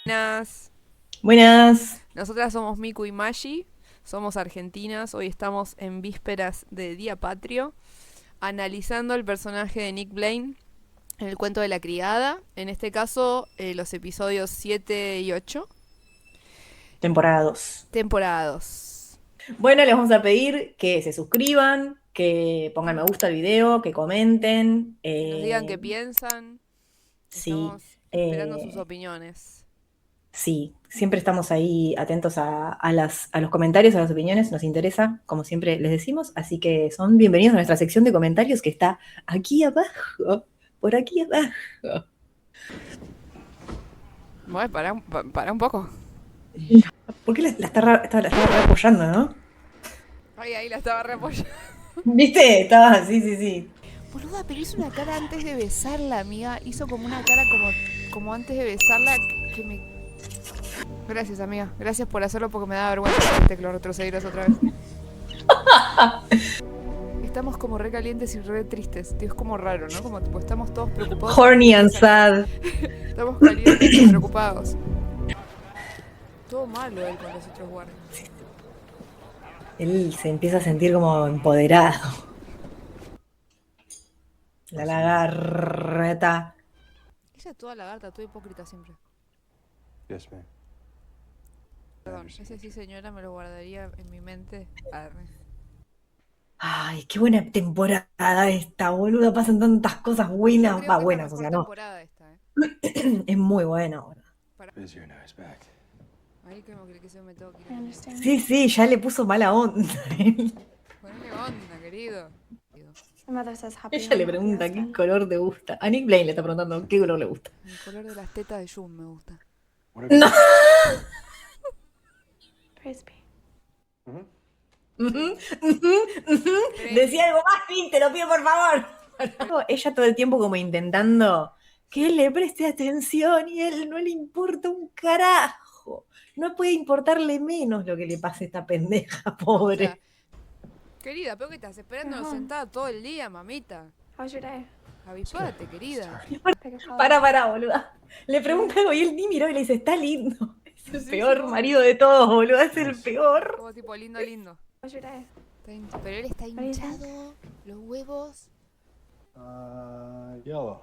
Buenas. Buenas. Nosotras somos Miku y Mashi, somos argentinas. Hoy estamos en vísperas de Día Patrio, analizando el personaje de Nick Blaine en el cuento de la criada. En este caso, los episodios 7 y 8, Temporada 2. temporada 2. Bueno, les vamos a pedir que se suscriban, que pongan me gusta al video, que comenten. Que nos digan qué piensan. Sí, Estamos esperando sus eh, opiniones. sí, siempre estamos ahí atentos a los comentarios, a las opiniones, nos interesa, como siempre les decimos. Así que son bienvenidos a nuestra sección de comentarios que está aquí abajo, por aquí abajo. Bueno, para un poco. ¿Por qué la estaba re apoyando, no? Ay, ahí la estaba reapoyando. ¿Viste? Estaba, sí, sí, sí. Boluda, pero hizo una cara antes de besarla, amiga. Hizo como una cara como antes de besarla que me... Gracias, amiga. Gracias por hacerlo porque me da vergüenza que lo retrocedieras otra vez. Estamos como re calientes y re tristes. Tío, es como raro, ¿no? Como tipo, estamos todos preocupados. Horny and sad. Estamos calientes y preocupados. Todo malo él con los otros guardias. Él se empieza a sentir como empoderado. La lagarta. Ella es toda lagarta, toda hipócrita siempre. Yes, ma'am. Perdón, ese sí, señora, me lo guardaría en mi mente. Arre. Ay, qué buena temporada esta, boluda. Pasan tantas cosas Yo buenas. creo Va, que es la buenas, o mejor sea, no. temporada esta, ¿eh? Es muy buena, boluda. Para... Busy now he's back. Ahí como que se me tengo que ir. Sí, sí, ya le puso mala onda. Ponele onda, querido. Ella le pregunta qué color te gusta. A Nick Blaine le está preguntando qué color le gusta. El color de las tetas de Jun me gusta. Whatever. No. Mhm. Ujú, ujú, ujú. Decía algo más, Finn, te lo pido por favor. Ella todo el tiempo como intentando que él le preste atención y él no le importa un carajo. No puede importarle menos lo que le pase a esta pendeja, No, o sea, pobre. querida, pero que estás esperando sentada todo el día, mamita. Avispate, querida. Para, boluda. Le pregunta algo y él ni miró y le dice, está lindo. Es el Sí, peor tipo, marido de todos, boluda, es el peor. como tipo lindo, lindo. Pero él está hinchado, los huevos. Yellow.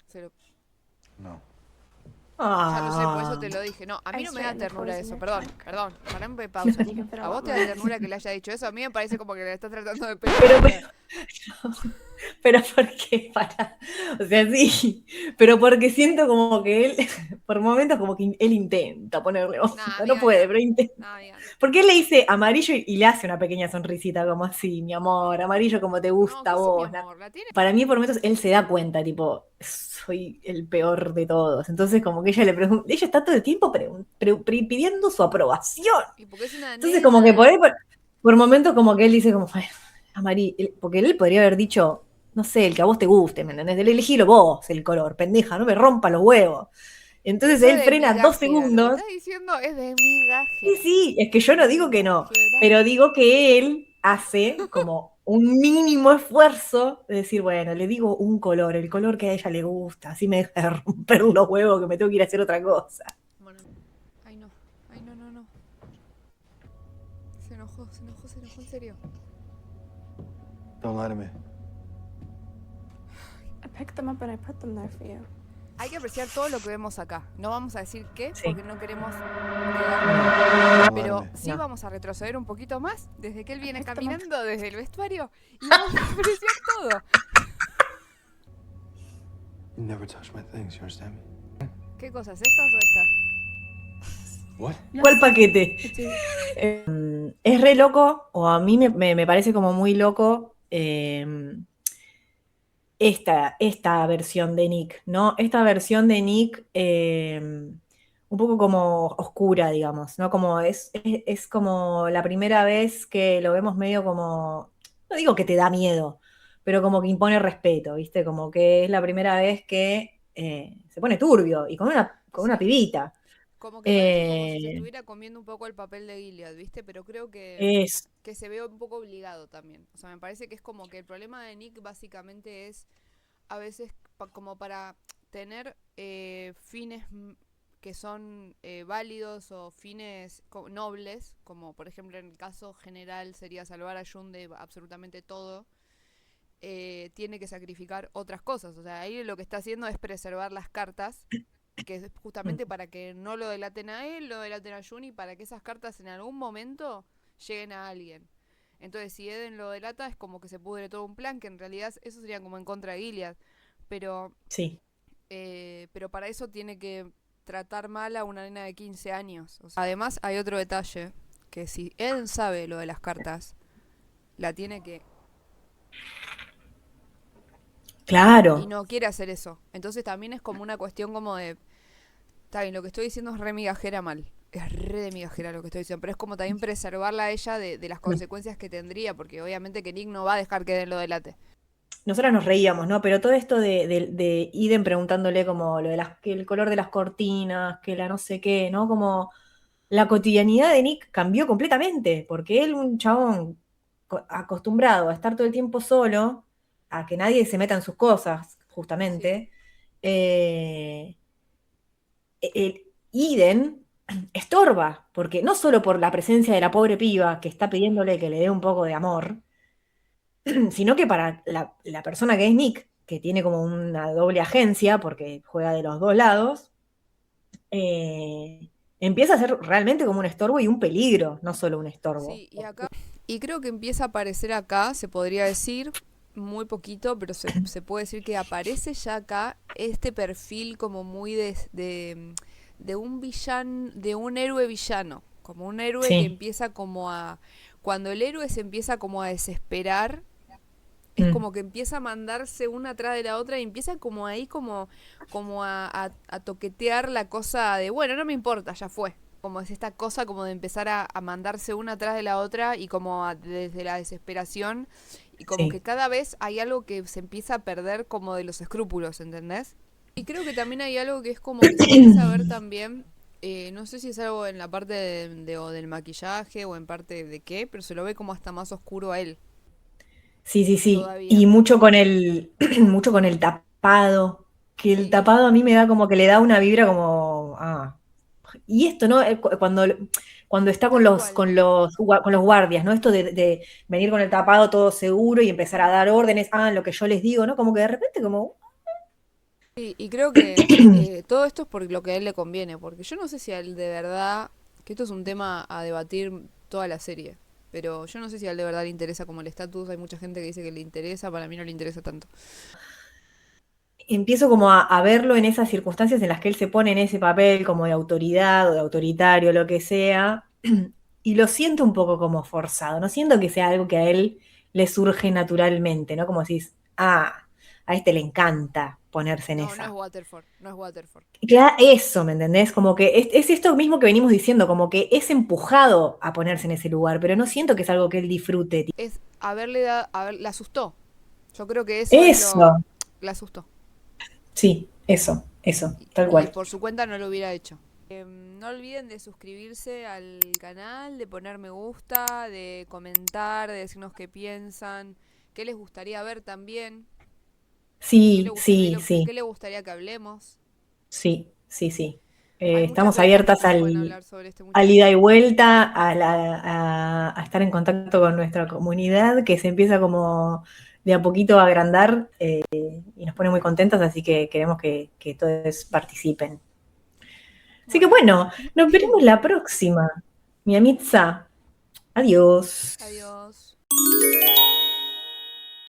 Se lo... No. Ya lo sé, por eso Ah. te lo dije. No, a mí no me da ternura eso, perdón, parame pausa. A vos te da ternura que le haya dicho eso, a mí me parece como que le estás tratando de Pero, pegar. pero ¿por qué? Para. O sea, sí, pero porque siento como que él, por momentos como que él intenta ponerle Nah, onda, no amiga, puede, no. pero intenta. Nah, amiga, no. Porque él le dice amarillo y le hace una pequeña sonrisita como así, mi amor, amarillo como te No, gusta a que sí, mi vos. amor, la tiene. Para mí por momentos él se da cuenta, tipo, soy el peor de todos. Entonces como que ella le pregunta, ella está todo el tiempo pidiendo su aprobación. Y porque es una Entonces como que por nena. ahí, por momentos como que él dice como, "Ay, amarillo", porque él podría haber dicho, no sé, el que a vos te guste, ¿me entendés? Elegilo vos el color, pendeja, no me rompa los huevos. Entonces Eso él de frena dos migajera, lo que segundos. estás diciendo es de Sí, migajera. sí, es que yo no digo que no, Migajera. pero digo que él hace como un mínimo esfuerzo de decir, bueno, le digo un color, el color que a ella le gusta, así me deja de romper los huevos que me tengo que ir a hacer otra cosa. Bueno, ay no, ay no, no, no. Se enojó en serio. Don't lie to me. Hay que apreciar todo lo que vemos acá. No vamos a decir qué, Sí, porque no queremos Don't lie to pero me. sí no. vamos a retroceder un poquito más desde que él viene caminando desde el vestuario y vamos a apreciar todo. You never touch my things, you understand me? ¿Qué cosas? ¿Estas o estas? What? ¿Cuál paquete? Es re loco, o a mí me parece como muy loco esta versión de Nick, ¿no? Esta versión de Nick un poco como oscura, digamos, ¿no? Como es como la primera vez que lo vemos medio como, no digo que te da miedo, pero como que impone respeto, ¿viste? Como que es la primera vez que se pone turbio y con una Sí. pibita. Como que parece como si se Eh, estuviera comiendo un poco el papel de Gilead, ¿viste? Pero creo es, que se ve un poco obligado también. O sea, me parece que es como que el problema de Nick básicamente es a veces como para tener fines que son válidos o fines nobles, como por ejemplo en el caso general sería salvar a Jun de absolutamente todo, tiene que sacrificar otras cosas. O sea, ahí lo que está haciendo es preservar las cartas, que es justamente para que no lo delaten a él, lo delaten a Jun, y para que esas cartas en algún momento lleguen a alguien. Entonces, si Eden lo delata, es como que se pudre todo un plan, que en realidad eso sería como en contra de Gilead. Pero, Sí. pero para eso tiene que tratar mal a una nena de 15 años. O sea, además, hay otro detalle, que si Eden sabe lo de las cartas, la tiene que... Y Claro. no quiere hacer eso. Entonces también es como una cuestión como de... Está bien, lo que estoy diciendo es re migajera mal. Es re de migajera lo que estoy diciendo. Pero es como también preservarla a ella de las consecuencias que tendría. Porque obviamente que Nick no va a dejar que Den lo delate. Nosotras nos reíamos, ¿no? Pero todo esto de Eden preguntándole como lo de que el color de las cortinas, que la no sé qué, ¿no? Como la cotidianidad de Nick cambió completamente, porque él, un chabón acostumbrado a estar todo el tiempo solo, a que nadie se meta en sus cosas, Sí, justamente, eh, el Eden estorba, porque no solo por la presencia de la pobre piba que está pidiéndole que le dé un poco de amor, sino que para la persona que es Nick, que tiene como una doble agencia, porque juega de los dos lados, empieza a ser realmente como un estorbo y un peligro, no solo un estorbo. sí, y acá... Y creo que empieza a aparecer acá, se podría decir, muy poquito, pero se puede decir que aparece ya acá este perfil como muy de un villano, de un héroe villano. Como un héroe que Sí. empieza como a... Cuando el héroe se empieza como a desesperar, es Mm, como que empieza a mandarse una atrás de la otra y empieza como ahí como a toquetear la cosa de, bueno, no me importa, ya fue. Como es esta cosa como de empezar a mandarse una atrás de la otra y como desde la desesperación y como que sí. cada vez hay algo que se empieza a perder como de los escrúpulos, ¿entendés? Y creo que también hay algo que es como que se empieza a ver también, no sé si es algo en la parte o del maquillaje o en parte de qué, pero se lo ve como hasta más oscuro a él Sí, sí, sí. Y todavía. mucho con mucho con el tapado, que el Sí, tapado a mí me da como que le da una vibra como, y esto, ¿no? Cuando está con tal los, cual. con los guardias, ¿no? Esto de venir con el tapado todo seguro y empezar a dar órdenes, lo que yo les digo, ¿no? Como que de repente como, Sí, y creo que todo esto es por lo que a él le conviene, porque yo no sé si a él de verdad, que esto es un tema a debatir toda la serie, pero yo no sé si a él de verdad le interesa como el estatus, hay mucha gente que dice que le interesa, para mí no le interesa tanto. empiezo como a verlo en esas circunstancias en las que él se pone en ese papel como de autoridad o de autoritario, lo que sea, y lo siento un poco como forzado, no siento que sea algo que a él le surge naturalmente, ¿no? Como decís, a este le encanta ponerse en No, no es esa. Waterford, no es Waterford. Claro, eso, ¿me entendés? Como que es esto mismo que venimos diciendo, como que es empujado a ponerse en ese lugar, pero no siento que es algo que él disfrute. Es haberle dado, le asustó. Yo creo que eso es Eso, lo, le asustó. sí, eso, tal Y cual. por su cuenta no lo hubiera hecho. No olviden de suscribirse al canal, de poner me gusta, de comentar, de decirnos qué piensan, qué les gustaría ver también, Sí, sí, sí. qué le gustaría que hablemos. Sí, sí, sí. Hay muchas Estamos vertientes abiertas que se pueden hablar sobre este al muchacho. ida y vuelta, a estar en contacto con nuestra comunidad, que se empieza como de a poquito a agrandar y nos pone muy contentas, así que queremos que todos participen. Así que Bueno, bueno, nos veremos la próxima. Mi Amitza, adiós. adiós.